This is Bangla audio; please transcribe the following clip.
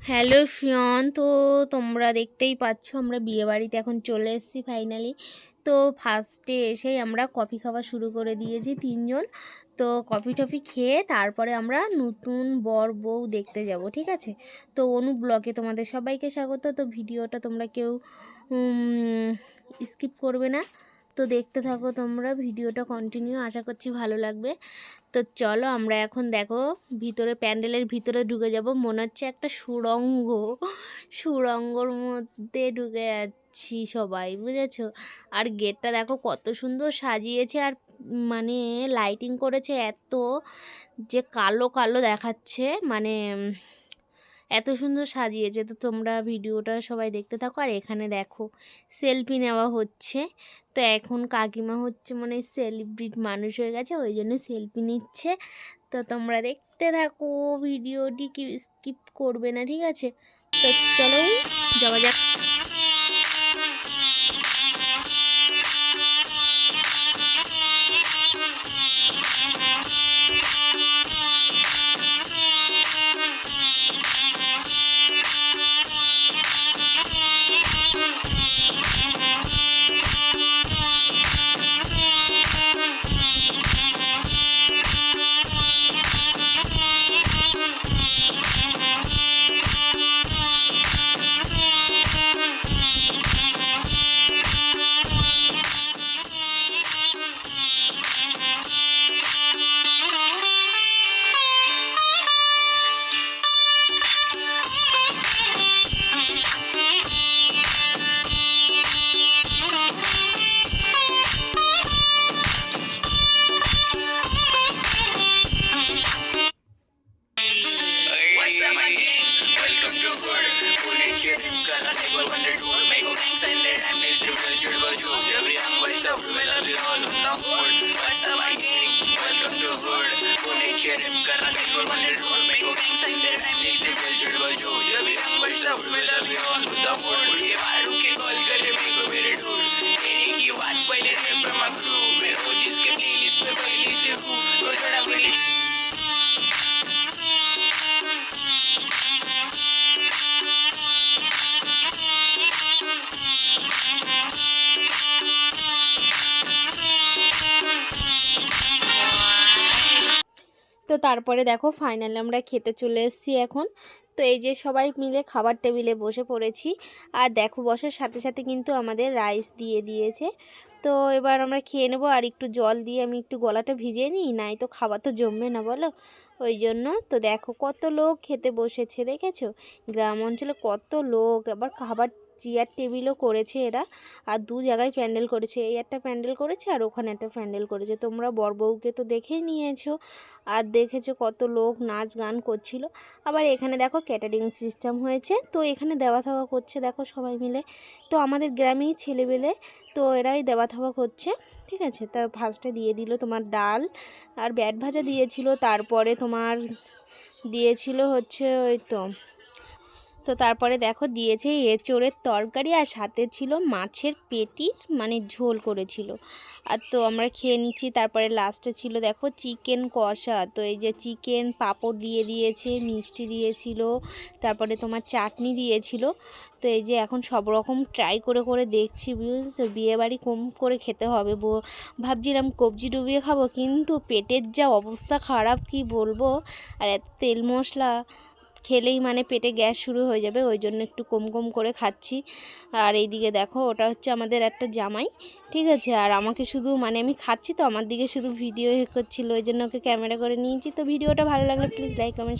হ্যালো ফিয়ন, তো তোমরা দেখতেই পাচ্ছ আমরা বিয়েবাড়িতে এখন চলে এসেছি ফাইনালি। তো ফার্স্টে এসেই আমরা কফি খাওয়া শুরু করে দিয়েছি তিনজন। তো কফি টফি খেয়ে তারপরে আমরা নতুন বর বউ দেখতে যাব, ঠিক আছে? তো অনু ব্লগে তোমাদের সবাইকে স্বাগত। তো ভিডিওটা তোমরা কেউ স্কিপ করবে না, তো দেখতে থাকো তোমরা ভিডিওটা কন্টিনিউ, আশা করছি ভালো লাগবে। তো চলো আমরা এখন দেখো ভিতরে, প্যান্ডেলের ভিতরে ঢুকে যাব। মনে হচ্ছে একটা সুড়ঙ্গর মধ্যে ঢুকে যাচ্ছি সবাই, বুঝেছো? আর গেটটা দেখো কত সুন্দর সাজিয়েছে, আর মানে লাইটিং করেছে এত যে কালো কালো দেখাচ্ছে, মানে এত সুন্দর সাজিয়েছে। তো তোমরা ভিডিওটা সবাই দেখতে থাকো। আর এখানে দেখো সেলফি নেওয়া হচ্ছে। তো এখন কাকিমা হচ্ছে মানে সেলিব্রিটি মানুষ হয়ে গেছে, ওই জন্য সেলফি নিচ্ছে। তো তোমরা দেখতে থাকো ভিডিওটি, কি স্কিপ করবে না, ঠিক আছে? তো চলো যাওয়া যাক। তো তারপরে দেখো ফাইনালি আমরা খেতে চলে এসেছি এখন। তো এই যে সবাই মিলে খাবার টেবিলে বসে পড়েছি। আর দেখো বসার সাথে সাথে কিন্তু আমাদের রাইস দিয়ে দিয়েছে। তো এবার আমরা খেয়ে নেবো। আর একটু জল দিয়ে আমি একটু গলাটা ভিজিয়ে নিই, নাই তো খাবার তো জমবে না বলো, ওই জন্য। তো দেখো কত লোক খেতে বসেছে, দেখেছো? গ্রাম অঞ্চলে কত লোক, আবার খাবার চেয়ার টেবিলও করেছে এরা। আর দু জায়গায় প্যান্ডেল করেছে, এই একটা প্যান্ডেল করেছে আর ওখানে একটা প্যান্ডেল করেছে। তোমরা বর বউকে তো দেখেই নিয়েছো, আর দেখেছো কত লোক নাচ গান করছিল। আবার এখানে দেখো ক্যাটারিং সিস্টেম হয়েছে, তো এখানে দেওয়া থাওয়া করছে দেখো সবাই মিলে। তো আমাদের গ্রামেই ছেলেবেলে, তো এরাই দেওয়া থাওয়া করছে, ঠিক আছে? তা ফার্স্টে দিয়ে দিল তোমার ডাল আর ব্যাট ভাজা দিয়েছিল, তারপরে তোমার দিয়েছিল হচ্ছে ওই তো তারপরে দেখো দিয়েছে এঁচোড়ের তরকারি, আর সাথে ছিল মাছের পেটির মানে ঝোল করেছিল। আর তো আমরা খেয়ে নিচ্ছি। তারপরে লাস্টে ছিল দেখো চিকেন কষা, তো এই যে চিকেন পাঁপড় দিয়ে দিয়েছে, মিষ্টি দিয়েছিল, তারপরে তোমার চাটনি দিয়েছিল। তো এই যে এখন সব রকম ট্রাই করে করে দেখছি, বুঝছো? বিয়েবাড়ি কম করে খেতে হবে, ভাবছিলাম কবজি ডুবিয়ে খাবো, কিন্তু পেটের যা অবস্থা খারাপ কি বলবো। আর এত তেল মশলা খেলেই মানে পেটে গ্যাস শুরু হয়ে যাবে, ওই জন্য একটু কম কম করে খাচ্ছি। আর এইদিকে দেখো ওটা হচ্ছে আমাদের একটা জামাই, ঠিক আছে? আর আমাকে শুধু মানে আমি খাচ্ছি তো আমার দিকে শুধু ভিডিও করছিল, ওই জন্য ওকে ক্যামেরা করে নিয়েছি। তো ভিডিওটা ভালো লাগলে প্লিজ লাইক কমেন্ট শেয়ার